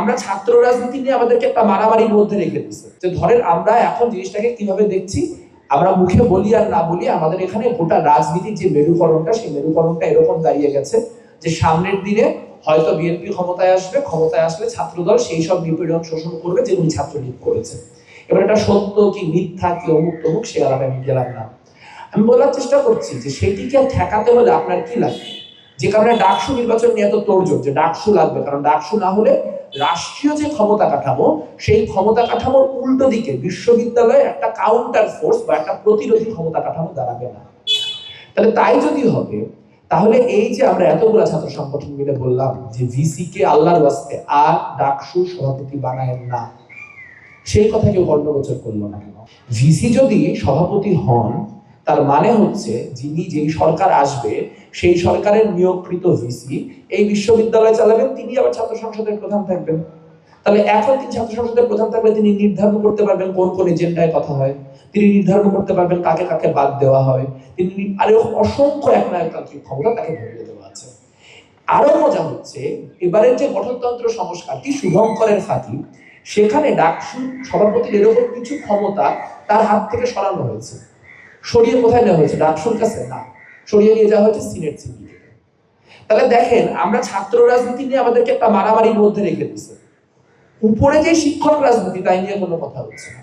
আমরা ছাত্র রাজনীতি নিয়ে আমাদেরকে একটা মারামারির মধ্যে রেখে দিচ্ছে। যে ধরেন আমরা এখন জিনিসটাকে কিভাবে দেখছি, আমরা মুখে বলি আর না বলি, আমাদের এখানে গোটা রাজনীতির যে মেরুকরণটা, সেই মেরুকরণটা এরকম দাঁড়িয়ে গেছে যে সামনের দিনে হয়তো বিএনপি ক্ষমতায় আসবে, ক্ষমতায় আসলে ছাত্রদল সেই সব নিপীড়ন শোষণ করবে যেগুলি ছাত্রলীগ করেছে। এবার এটা সত্য কি মিথ্যা কি অমুক তমুক সে আলাদা আমি গেলাম না। আমি বলার চেষ্টা করছি যে সেটিকে ঠেকাতে হলে আপনার কি লাগবে, যে কারণে ডাকসু নির্বাচন নিয়ে এত তোড়জোড় যে ডাকসু লাগবে, কারণ ডাকসু না হলে রাষ্ট্রীয় যে ক্ষমতা কাঠামো, সেই ক্ষমতা কাঠামোর উল্টো দিকে বিশ্ববিদ্যালয়ে একটা কাউন্টার ফোর্স বা একটা প্রতিরোধী ক্ষমতা কাঠামো দাঁড়াবে না। তাহলে তাই যদি হবে, তাহলে এই যে আমরা এতগুলো ছাত্র সংগঠন মিলে বললাম যে ভিসি কে আল্লাহর ওয়াস্তে আর ডাকসু সভাপতি বানায়েন না, সেই কথা কেউ কর্ণগোচর করলো না কেন? ভিসি যদি সভাপতি হন, তার মানে হচ্ছে যিনি যেই সরকার আসবে সেই সরকারের নিয়োগকৃত ভিসি এই বিশ্ববিদ্যালয় চালাবেন, তিনি আবার ছাত্র সংসদের প্রধান থাকবেন। তাহলে এখন তিনি ছাত্র সংসদের প্রধান থাকলে তিনি নির্ধারণ করতে পারবেন কোন কোন এজেন্ডায় কথা হয়, তিনি নির্ধারণ করতে পারবেন কাকে কাকে বাদ দেওয়া হয়, তিনি আর অসংখ্য একনায়কতান্ত্রিক ক্ষমতা তাকে ধরিয়ে দেওয়া আছে। আরো মজা হচ্ছে এবারের যে গঠনতন্ত্র সংস্কারটি শুভঙ্করের ফাঁকি, সেখানে ডাকসু সভাপতির এরকম কিছু ক্ষমতা তার হাত থেকে সরানো হয়েছে। সরিয়ে কোথায় নেওয়া হয়েছে? ডাকসুর কাছে না, সরিয়ে নিয়ে যাওয়া হয়েছে সিনেট সিন্ডিকেটে। তাহলে দেখেন আমরা ছাত্র রাজনীতি নিয়ে আমাদেরকে একটা মারামারির মধ্যে রেখে দিচ্ছে। উপরে যে শিক্ষক রাজনীতি তাই নিয়ে কোনো কথা হচ্ছে না।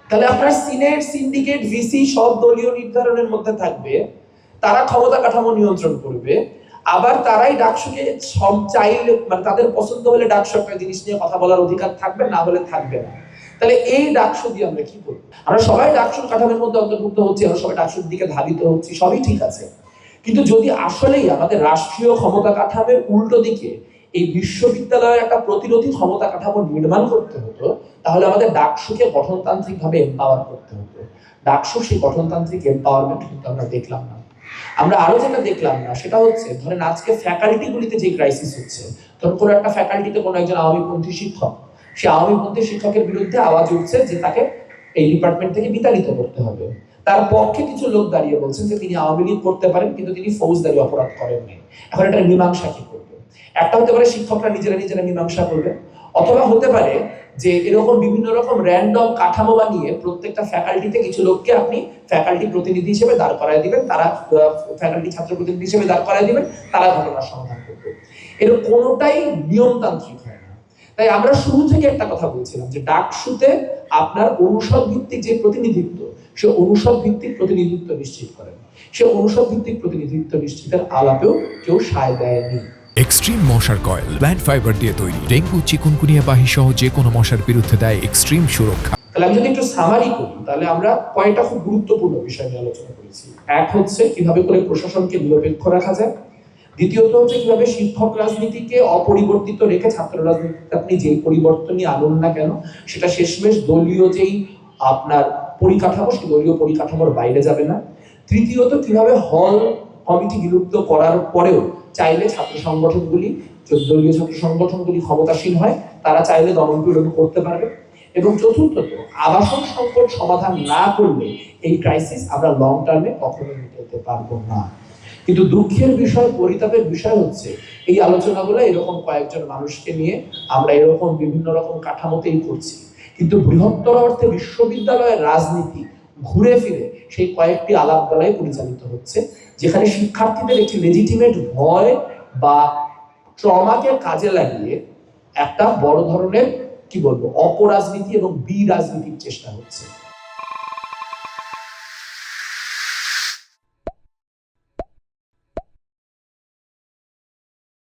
তাহলে আপনার সিনেট সিন্ডিকেট ভিসি সব দলীয় নির্ধারণের মধ্যে থাকবে, তারা ক্ষমতা কাঠামো নিয়ন্ত্রণ করবে, আবার তারাই ডাকসুকে সব চাইলে মানে তাদের পছন্দ হলে ডাকসু একটা জিনিস নিয়ে কথা বলার অধিকার থাকবে, না হলে থাকবে না। তাহলে এই ডাকসু দিয়ে আমরা কি করবো? আমরা সবাই ডাকসুর কাঠামোর মধ্যে অন্তর্ভুক্ত হচ্ছি, আমরা সবাই ডাকসুর দিকে ধাবিত হচ্ছি, সবই ঠিক আছে। কিন্তু যদি আসলেই আমাদের রাষ্ট্রীয় ক্ষমতা কাঠামোর উল্টো দিকে এই বিশ্ববিদ্যালয়ের একটা প্রতিরোধী ক্ষমতা কাঠামো নির্মাণ করতে হতো, তাহলে আমাদের ডাকসুকে গঠনতান্ত্রিক ভাবে এম্পাওয়ার করতে হতো। ডাকসু সেই গঠনতান্ত্রিক এম্পাওয়ারমেন্ট কিন্তু আমরা দেখলাম না। আমরা আরো যেটা দেখলাম না সেটা হচ্ছে, ধরেন আজকে ফ্যাকাল্টি গুলিতে যে ক্রাইসিস হচ্ছে, ধরুন কোনো একটা ফ্যাকাল্টিতে কোনো একজন আওয়ামীপন্থী শিক্ষক, সে আওয়ামীপন্থী শিক্ষকের বিরুদ্ধে আওয়াজ উঠছে যে তাকে এই ডিপার্টমেন্ট থেকে বিতাড়িত করতে হবে। তার পক্ষে কিছু লোক দাঁড়িয়ে বলছেন যে তিনি আওয়ামী লীগ করতে পারেন কিন্তু তিনি ফৌজদারি অপরাধ করেননি। এখন এটা মীমাংসা কি করবে? একটা হতে পারে শিক্ষকরা নিজেরা নিজেরা মীমাংসা করবে, অথবা হতে পারে যে এরকম বিভিন্ন রকম র্যান্ডম কাঠামো বানিয়ে প্রত্যেকটা ফ্যাকাল্টিতে কিছু লোককে আপনি ফ্যাকাল্টি প্রতিনিধি হিসেবে দাঁড় করায় দিবেন, তারা ফ্যাকাল্টি ছাত্র প্রতিনিধি হিসেবে দাঁড় করায় দিবেন, তারা ঘটনার সমাধান করবে। এর কোনোটাই নিয়মতান্ত্রিক হয় না। তাই আমরা শুরু থেকে একটা কথা বলছিলাম যে ডাকসুতে আপনার অনুষদ ভিত্তিক যে প্রতিনিধিত্ব, সে অনুষদ ভিত্তিক প্রতিনিধিত্ব নিশ্চিত করেন, সে অনুষদ ভিত্তিক প্রতিনিধিত্ব নিশ্চিতের আলাপেও কেউ সায় দেয়নি। এক্সট্রিম মশার কয়েল প্ল্যান্ট ফাইবার দিয়ে তৈরি, ডেঙ্গু চিকুনগুনিয়া বাহি সহ যে কোনো মশার বিরুদ্ধে দেয় এক্সট্রিম সুরক্ষা। তাহলে আমি যদি একটু সামারি করি, তাহলে আমরা কয়েকটা খুব গুরুত্বপূর্ণ বিষয় নিয়ে আলোচনা করেছি। এক হচ্ছে কিভাবে করে প্রশাসনকে নিরপেক্ষ রাখা যায়, দ্বিতীয়ত হচ্ছে কিভাবে শিক্ষক রাজনীতিকে অপরিবর্তিত রেখে ছাত্র রাজনীতিতে আপনি যেই পরিবর্তনই আনুন না কেন সেটা শেষমেশ দলীয় যেই আপনার পরিকাঠামো, সেই দলীয় পরিকাঠামোর বাইরে যাবে না। তৃতীয়ত কিভাবে হল কমিটি বিলুপ্ত করার পরেও চাইলে ছাত্র সংগঠনগুলি, দলীয় ছাত্র সংগঠনগুলি ক্ষমতাসীন হয়, তারা চাইলে দমন পীড়ন করতে পারবে। এবং চতুর্থত আবাসন সংকট সমাধান না করলে এই ক্রাইসিস আমরা লং টার্মে কখনো মেটাতে পারবো না। কিন্তু দুঃখের বিষয়, পরিতাপের বিষয় হচ্ছে এই আলোচনাগুলো এরকম কয়েকজন মানুষকে নিয়ে আমরা এরকম বিভিন্ন রকম কাঠামোতেই করছি, কিন্তু বৃহত্তর অর্থে বিশ্ববিদ্যালয়ের রাজনীতি ঘুরে ফিরে সেই কয়েকটি আলাপ দ্বারাই পরিচালিত হচ্ছে, যেখানে শিক্ষার্থীদের একটি লেজিটিমেট ভয় বা ট্রমাকে কাজে লাগিয়ে একটা বড় ধরনের কি বলবো অপরাজনীতি এবং বিরাজনীতির চেষ্টা হচ্ছে।